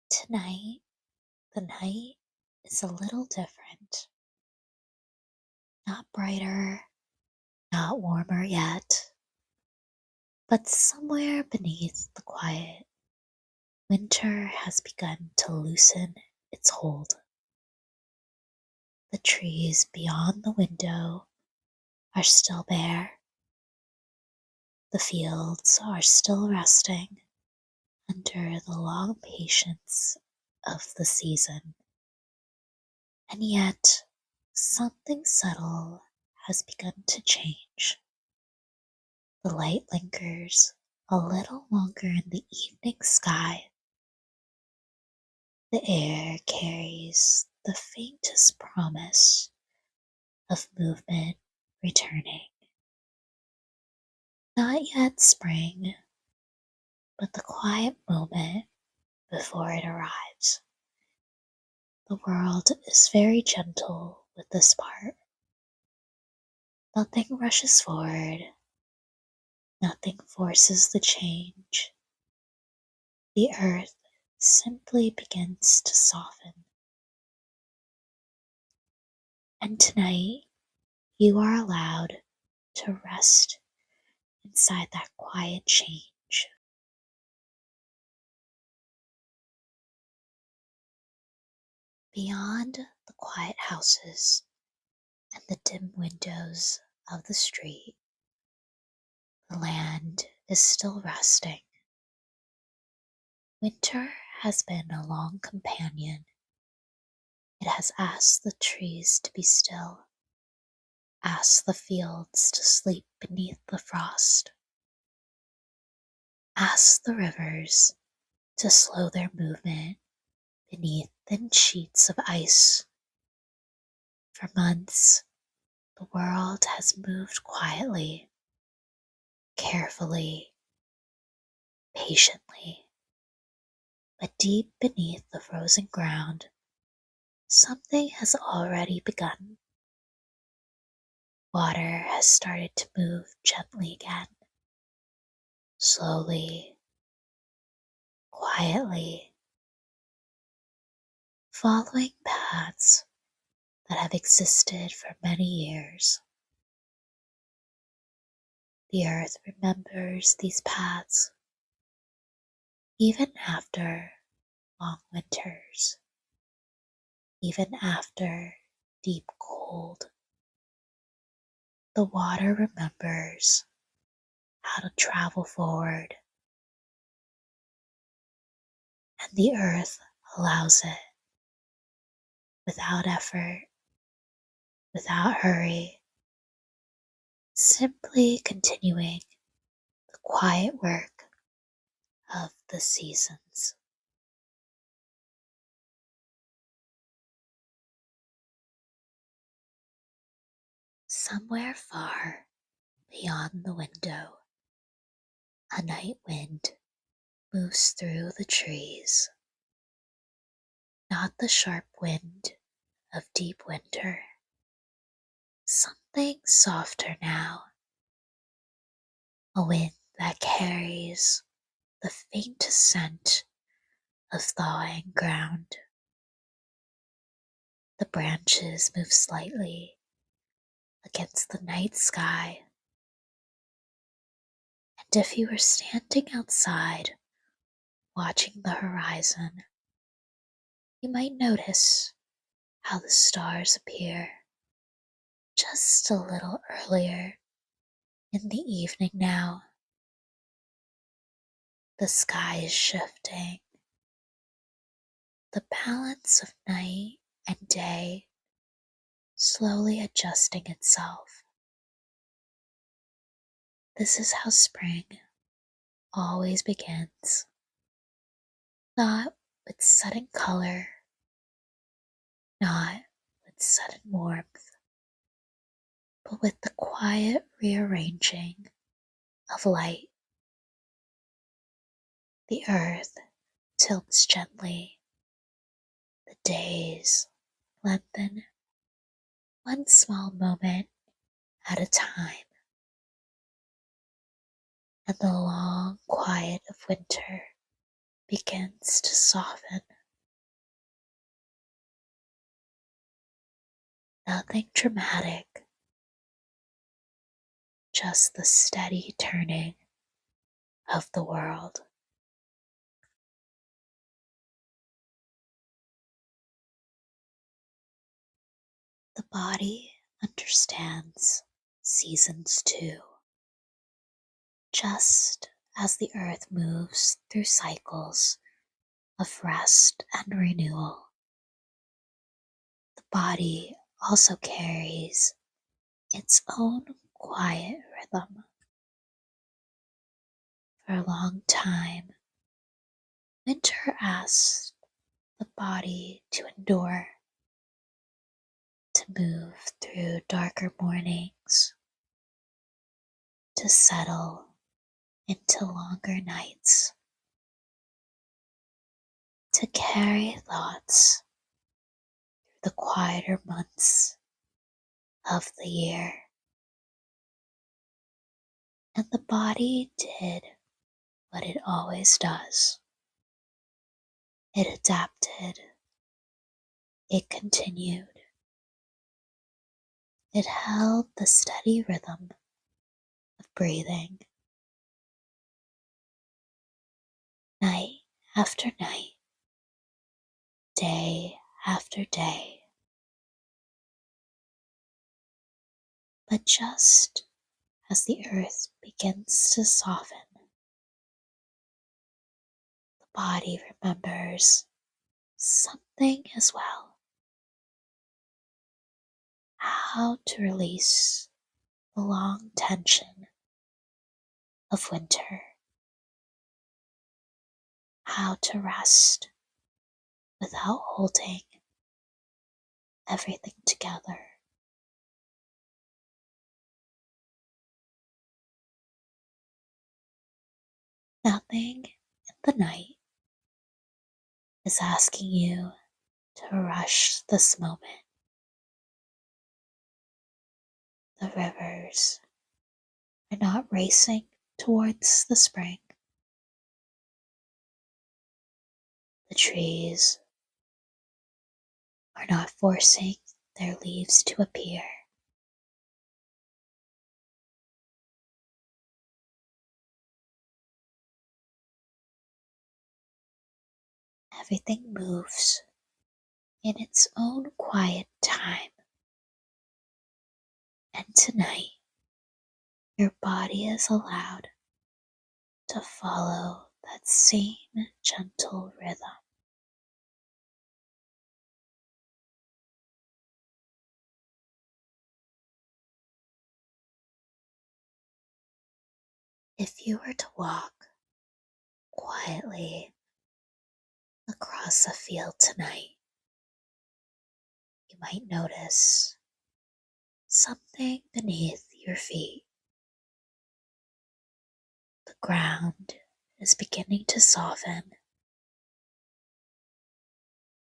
Tonight, the night is a little different. Not brighter, not warmer yet, but somewhere beneath the quiet, winter has begun to loosen its hold. The trees beyond the window are still bare. The fields are still resting under the long patience of the season. And yet, something subtle has begun to change. The light lingers a little longer in the evening sky. The air carries the faintest promise of movement returning. Not yet spring, but the quiet moment before it arrives. The world is very gentle with this part. Nothing rushes forward, nothing forces the change. The earth simply begins to soften. And tonight, you are allowed to rest inside that quiet change. Beyond the quiet houses and the dim windows of the street, the land is still resting. Winter has been a long companion. It has asked the trees to be still, asked the fields to sleep beneath the frost, asked the rivers to slow their movement beneath thin sheets of ice. For months, the world has moved quietly, carefully, patiently, but deep beneath the frozen ground, something has already begun. Water has started to move gently again, slowly, quietly, following paths that have existed for many years. The earth remembers these paths even after long winters, even after deep cold. The water remembers how to travel forward, and the earth allows it without effort, without hurry, simply continuing the quiet work of the seasons. Somewhere far beyond the window, a night wind moves through the trees, not the sharp wind of deep winter, something softer now, a wind that carries the faintest scent of thawing ground. The branches move slightly against the night sky, and if you were standing outside watching the horizon, you might notice how the stars appear just a little earlier in the evening now. The sky is shifting, the balance of night and day slowly adjusting itself. This is how spring always begins, not with sudden color, not with sudden warmth, but with the quiet rearranging of light. The earth tilts gently, the days lengthen one small moment at a time, and the long quiet of winter begins to soften. Nothing dramatic, just the steady turning of the world. The body understands seasons too, just as the earth moves through cycles of rest and renewal. The body also carries its own quiet rhythm. For a long time, winter asked the body to endure, to move through darker mornings, to settle into longer nights, to carry thoughts through the quieter months of the year. And the body did what it always does. It adapted. It continued. It held the steady rhythm of breathing. Night after night, day after day. But just as the earth begins to soften, the body remembers something as well. How to release the long tension of winter. How to rest without holding everything together. Nothing in the night is asking you to rush this moment. The rivers are not racing towards the spring. The trees are not forcing their leaves to appear. Everything moves in its own quiet time. And tonight, your body is allowed to follow that same gentle rhythm. If you were to walk quietly across a field tonight, you might notice something beneath your feet. The ground is beginning to soften.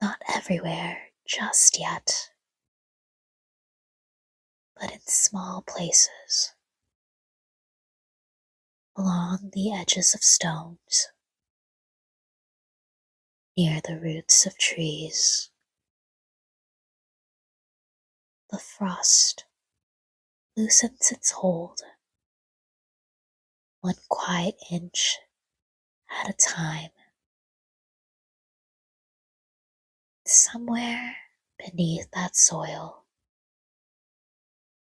Not everywhere just yet, but in small places, along the edges of stones, near the roots of trees. The frost loosens its hold, one quiet inch at a time. Somewhere beneath that soil,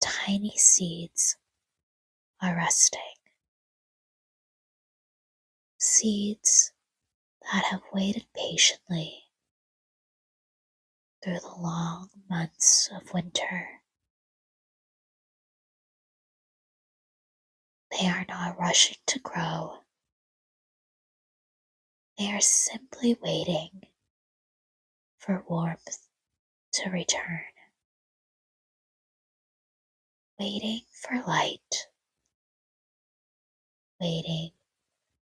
tiny seeds are resting. Seeds that have waited patiently through the long months of winter. They are not rushing to grow. They are simply waiting for warmth to return, waiting for light, waiting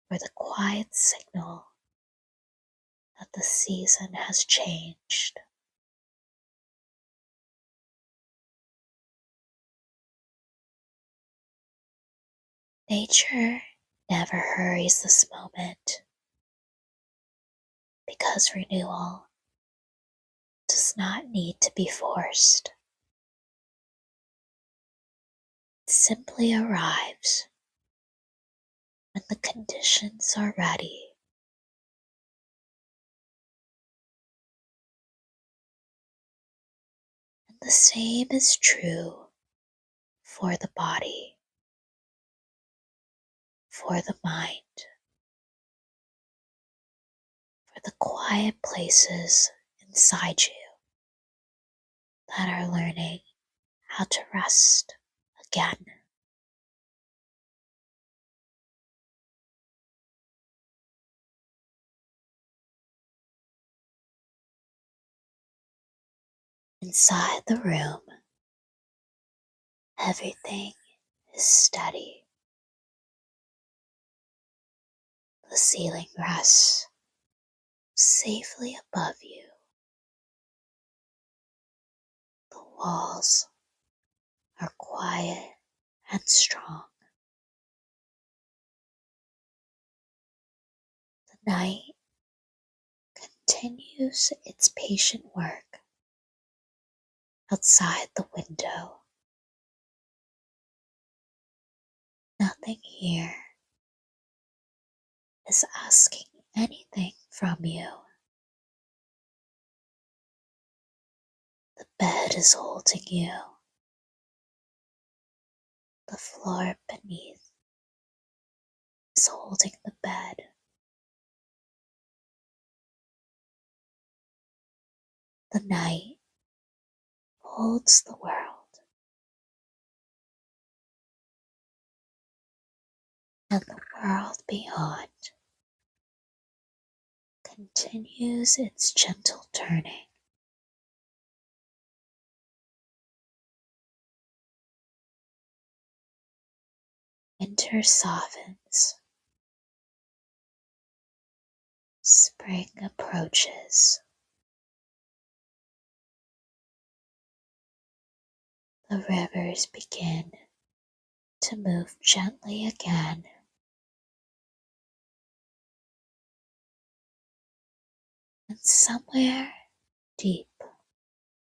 for the quiet signal that the season has changed. Nature never hurries this moment because renewal does not need to be forced. simply arrives when the conditions are ready. And the same is true for the body, for the mind, for the quiet places inside you that are learning how to rest again. Inside the room, everything is steady. The ceiling rests safely above you. The walls are quiet and strong. The night continues its patient work outside the window. Nothing here is asking anything from you. The bed is holding you. The floor beneath is holding the bed. The night holds the world, and the world beyond continues its gentle turning. Winter softens. Spring approaches. The rivers begin to move gently again. And somewhere deep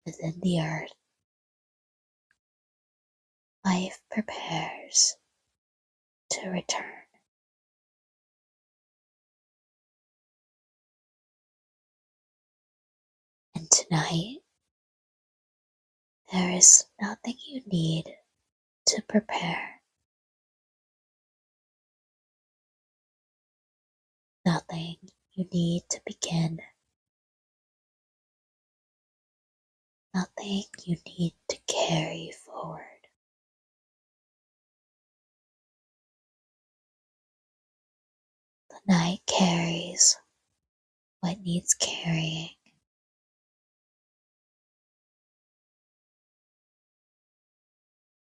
within the earth, life prepares to return. And tonight, there is nothing you need to prepare, nothing you need to begin, nothing you need to carry forward. The night carries what needs carrying,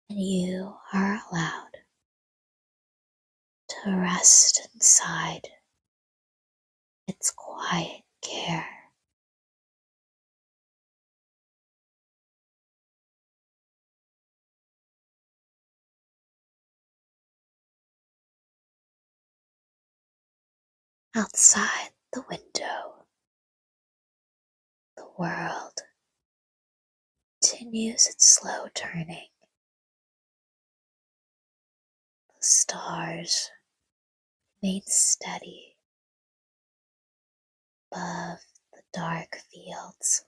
and you are allowed to rest inside its quiet care. Outside the window, the world continues its slow turning. The stars remain steady above the dark fields.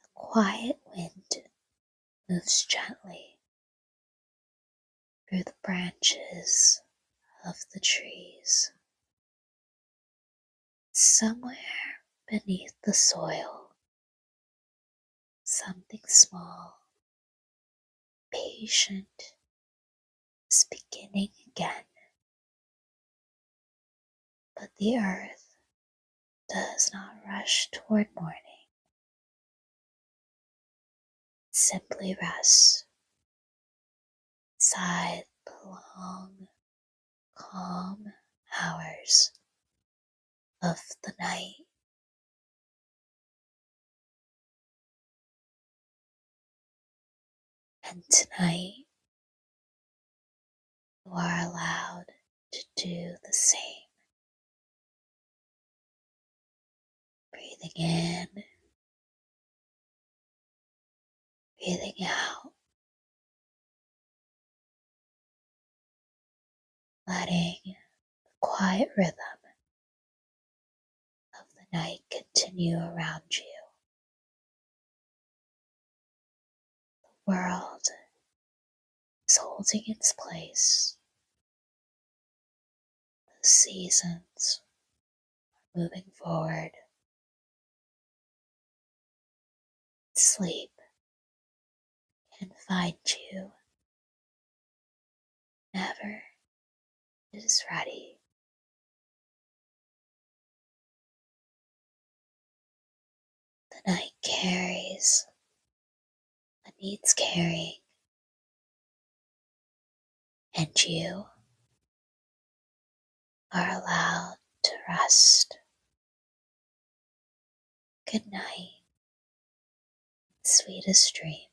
The quiet wind moves gently through the branches of the trees. Somewhere beneath the soil, something small, patient, is beginning again. But the earth does not rush toward morning. It simply rests inside the long, calm hours of the night. And tonight, you are allowed to do the same. Breathing in, breathing out, letting the quiet rhythm of the night continue around you. The world is holding its place. The seasons are moving forward. Sleep can find you whenever it is ready. The night carries what needs carrying, and you are allowed to rest. Good night, sweetest dreams.